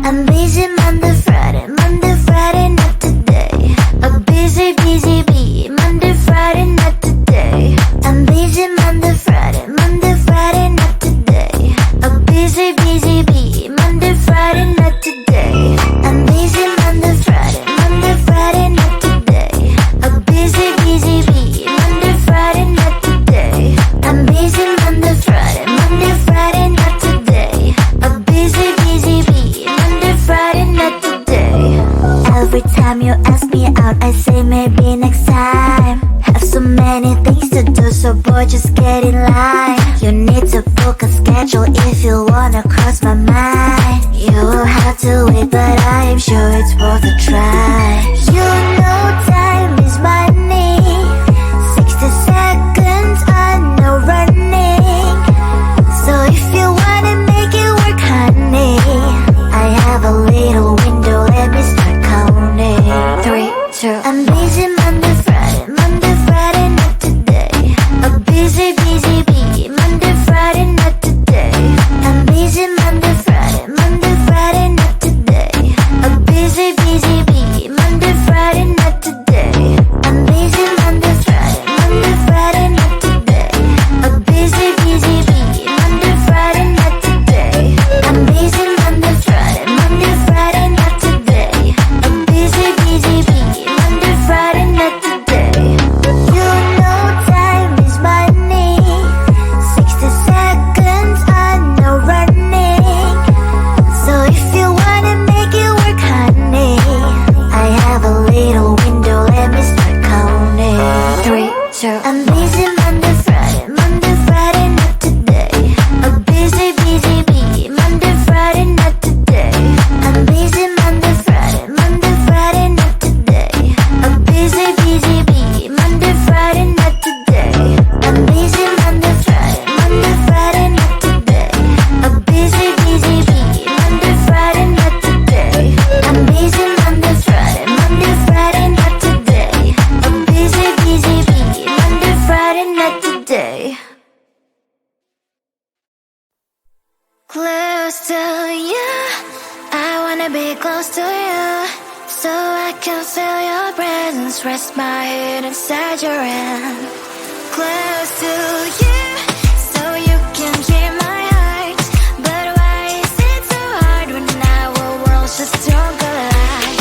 I'm busy Monday, Friday, not today. A busy, busy bee, Monday, Friday, not today. I'm busy Monday, Friday, not today. A busy, busy bee, Monday, Friday, not today. I'm busy Monday, Friday, not today. A busy, busy bee, Monday, Friday, not today. I'm busy Monday, Friday, not today. A busy, busy bee, Monday, Friday, not today. Every time you ask me out, I say maybe next time. Have so many things to do, so boy, just get in line. You need to book a schedule if you wanna cross my mind. You will have to wait, but I am sure it's worth a try. You know time is money. 60 seconds on no running. So if you wanna make it work, honey, I have a little window, let me start counting. 3, 2, I'm busy Monday, Friday, not today. A busy, busy bee, Monday, Friday, not today. I'm busy Monday, Friday, not today. A busy, busy bee, Monday, Friday, not today. I'm busy Monday, Friday, not today. A busy, busy bee, Monday, Friday, not today. I'm busy Monday, Friday, not today. A busy, busy bee, Monday, Friday, not today. You know time is money. 60 seconds on no running. So if you wanna make it work, honey, I have a little window, let me start counting. 3, 2, I'm busy Monday, Friday, not today. A busy, busy bee, Monday, Friday, not today. I'm busy Monday, Friday, not today. A busy, busy bee, Monday, Friday, not today. I'm busy Monday, Friday, not today. A busy, busy bee, Monday, Friday, not today. I'm busy Monday, Friday, not today. A busy, busy bee, Monday, Friday, not today. Close to you, I wanna be close to you, so I can feel your presence, rest my head inside your hand. Close to you, so you can hear my heart. But why is it so hard when our worlds just don't collide?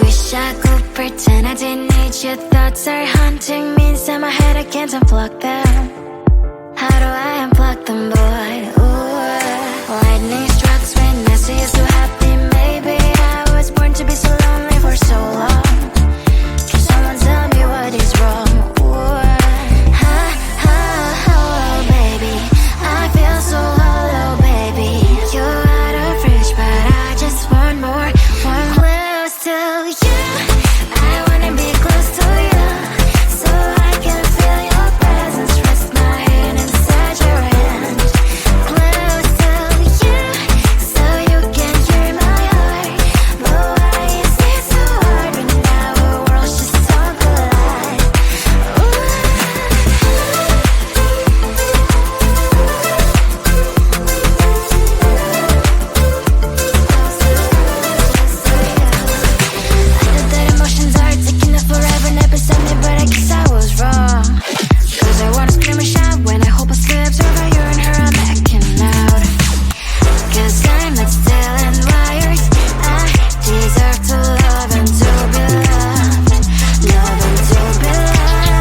Wish I could pretend I didn't need your thoughts are haunting me inside my head, I can't unplug them. How do I unplug them, boy? Ooh, lightning strikes when I see you so happy. Maybe I was born to be so lonely for so long. Can someone tell me what is wrong? Ooh, oh, baby, I feel so hollow, baby. You're out of reach, but I just want more, close to you. I wanna be close to you, so I can feel your presence, rest my head inside your hand. Close to you, so you can hear my heart. But why is it so hard when our worlds just don't collide? I know that emotions are taking up forever, never send me, but I guess I was wrong. Cause I wanna scream and shout when I hope I still observe how you and her are making out. Cause I'm not still and wired. I deserve to love and to be loved. Love and to be loved.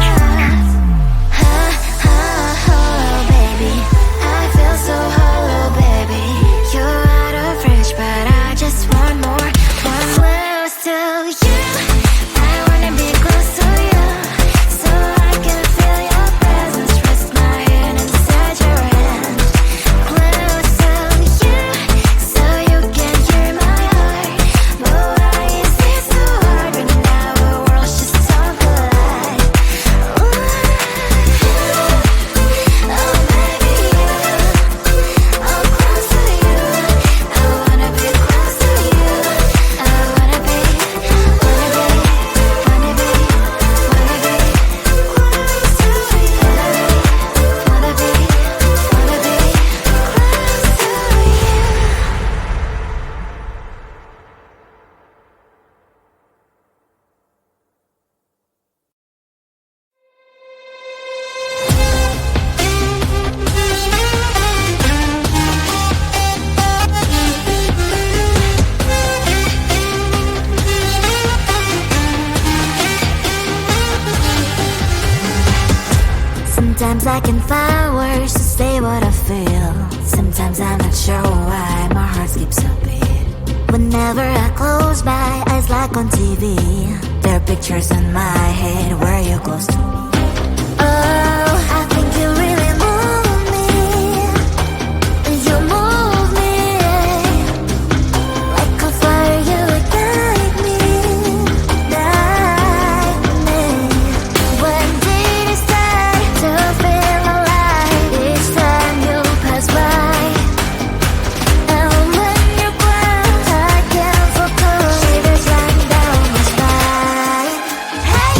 Oh, baby, I feel so hollow, baby. You're out of reach, but I just want more, close to you. I wanna be close to you, so I can feel your presence, rest my head inside your hand. Close to you, so you can hear my heart. But why is it so hard when our worlds just don't collide? Oh, baby, oh, close to you. I wanna be close to you. I wanna be Sometimes I can find words to say what I feel. Sometimes I'm not sure why my heart skips a beat. Whenever I close my eyes like on TV, there are pictures in my head where you're close to me. Oh, I think you really move me. You move me like a fire, you ignite me, ignite me. When did it start to feel alive? Each time you pass by, and when you're gone, I can't focus. Shivers run down my spine. Hey.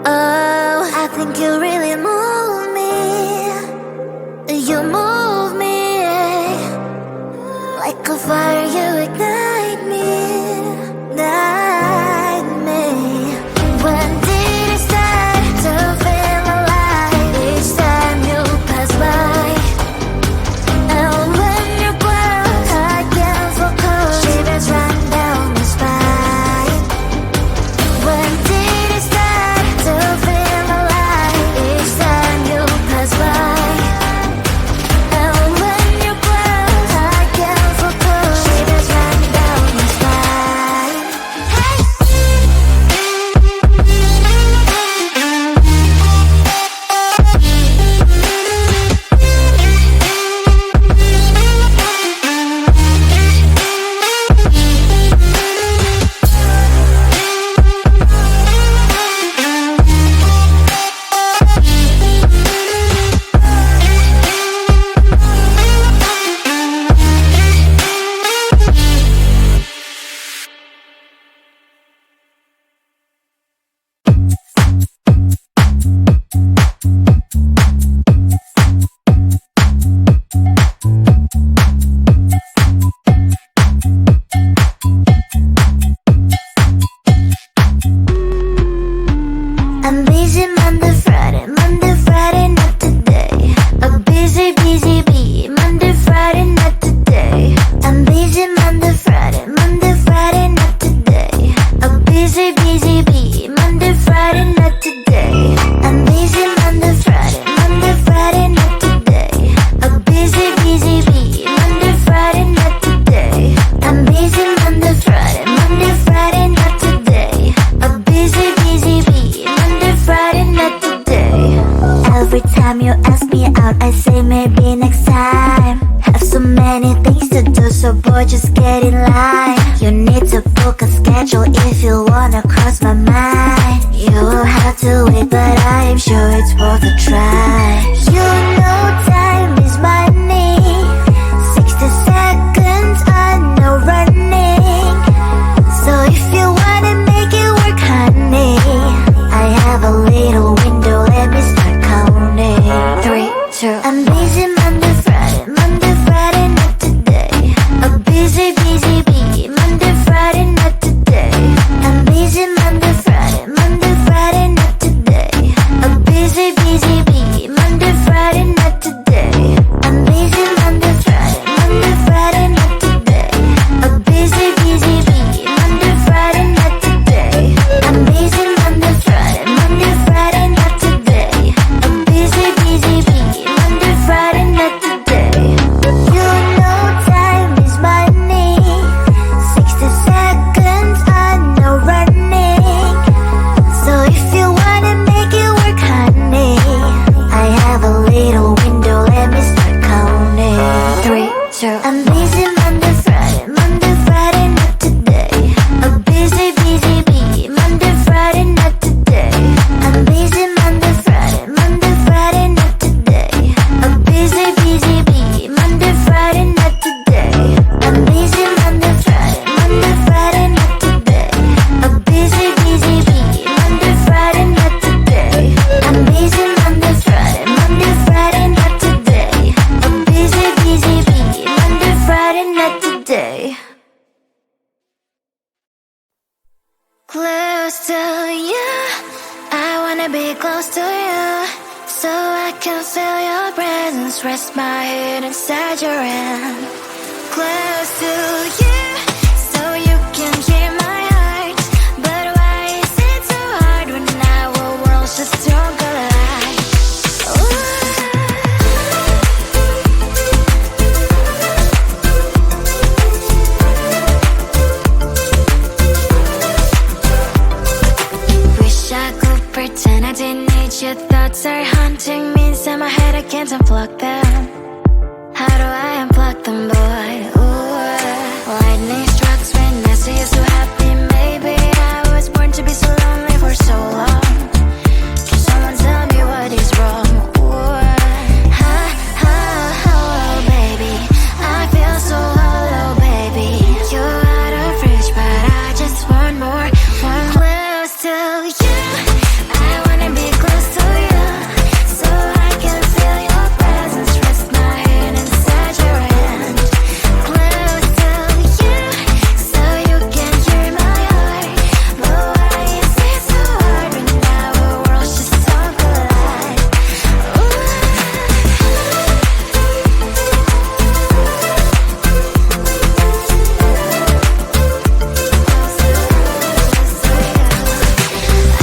Oh, I think you really move me. You move me like a fire, you ignite me, ignite me. When did it start to feel alive? Each time you pass by, and when you're gone, I can't focus. Shivers run down my spine. When did it start to feel alive? Each time you pass by, and when you're gone, I can't focus. Shivers run down my spine. Hey. I'm busy Monday, Friday, not today. A busy, busy bee. Monday, Friday, not today. I'm busy Monday, Friday, not today. A busy, busy bee. Monday, Friday, not today. I'm busy Monday, Friday, not today. A busy, busy bee. Monday, Friday, not today. I'm busy Monday, Friday, not today. A busy, busy bee. Monday, Friday, not today. Every time you ask me out, I say maybe next time. Have so many things to do, so boy, just get in line. You need to book a schedule if you wanna cross my mind. You will have to wait, but I am sure it's worth a try. You know time is money. 60 seconds on no running. So if you wanna make it work, honey, I have a little window, let me start counting. 3, 2, I'm busy Monday, Friday, not today. A busy, busy bee. Monday, Friday, not today. I'm busy Monday, Friday, not today. A busy, busy bee. wanna be close to you, so I can feel your presence. Rest my head inside your hand. Close to you, so you can hear my heart. But why is it so hard when our worlds just don't collide? Wish I could pretend I didn't need your thoughts are haunting me inside my head. I can't unplug them. How do I unplug them, boy? Ooh, lightning strikes when I see you so happy. Maybe I was born to be so lonely for so long. Can someone tell me what is wrong? Ooh, oh, baby, I feel so hollow, baby. You're out of reach, but I just want more, want close to you. I wanna be close to you, so I can feel your presence. Rest my head inside your hand. Close to you, so you can hear my heart. But why is it so hard when our worlds just don't collide? I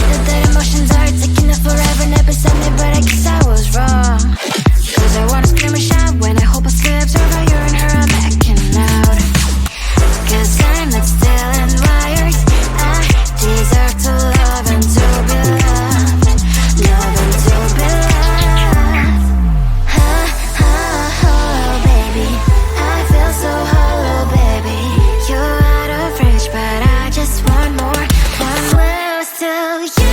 thought that emotions are taking up forever, never beside me, but I guess I was wrong. Cause I wanna scream and shout when I hope I slips over you and her, I'm acting out. Cause I'm not still in wires. I deserve to love and to be loved. Love and to be loved. Oh, baby, I feel so hollow, baby. You're out of reach, but I just want more, want close to you.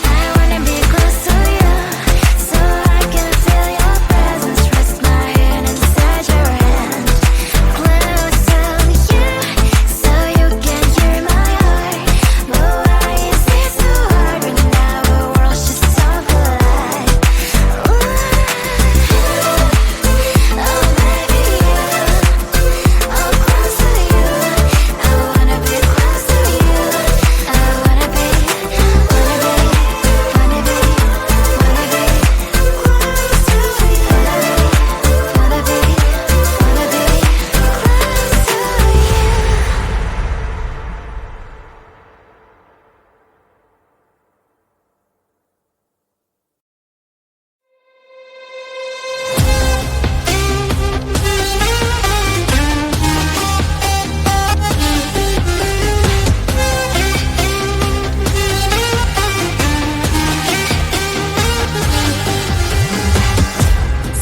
I wanna be close to you, so I can feel your presence. Rest my head inside your hand. Close to you, so you can hear my heart. But why is it so hard when our worlds just don't collide? Oh, baby, oh, close to you. I wanna be close to you. I wanna be close to you. Wanna be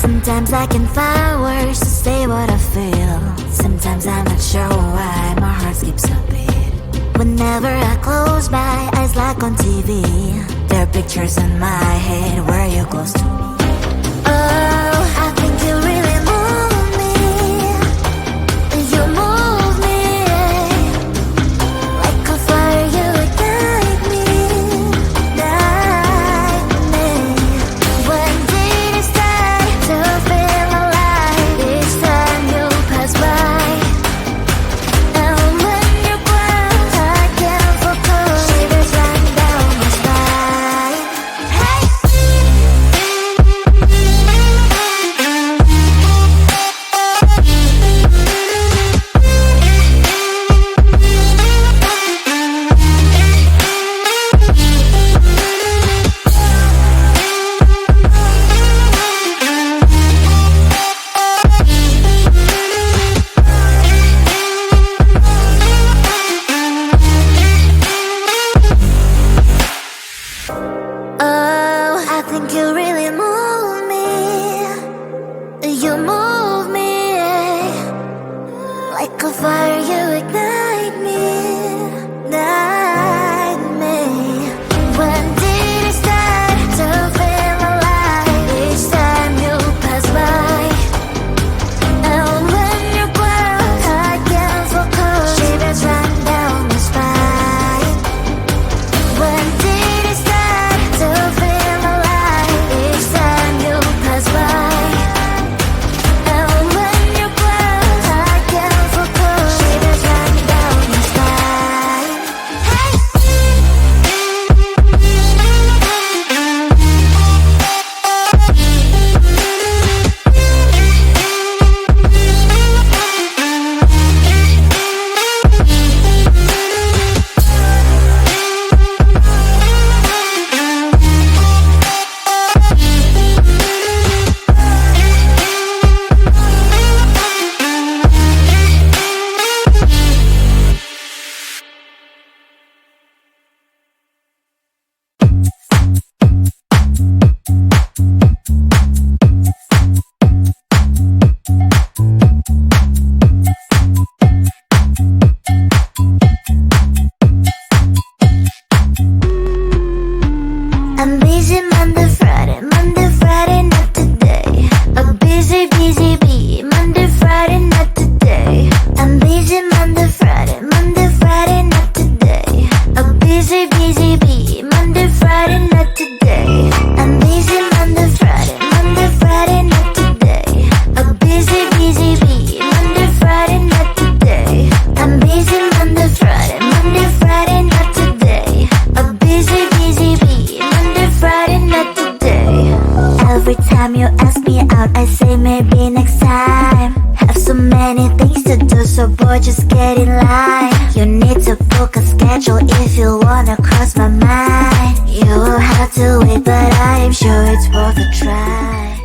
Sometimes I can find words to say what I feel. Sometimes I'm not sure why my heart skips a beat. Whenever I close my eyes like on TV, there are pictures in my head where you're close to me. Oh, I think you really move me. You move me like a fire, you ignite me, ignite me. When did it start to feel alive? Each time you pass by, and when you close, I can't focus. Shivers run down my spine. Hey. Oh, I think you really move me. You move me like a fire, you ignite me, ignite me. When did it start to feel alive? Each time you pass by, and when you close, I can't focus. Shivers run down my spine. When did it start to feel alive? Each time I'm busy Monday, Friday, not today. A busy, busy bee. Monday, Friday, not today. I'm busy Monday, Friday, not today. A busy, busy bee. Monday, Friday, not today. I'm busy Monday, Friday, not today. A busy, busy bee. Monday, Friday, not today. I'm busy Monday, Friday, not today. A busy, busy bee. Monday, Friday, not today. Every time you ask me out, I say maybe next time. Have so many things to do, so boy, just get in line. You need to book a schedule if you wanna cross my mind. You will have to wait, but I am sure it's worth a try.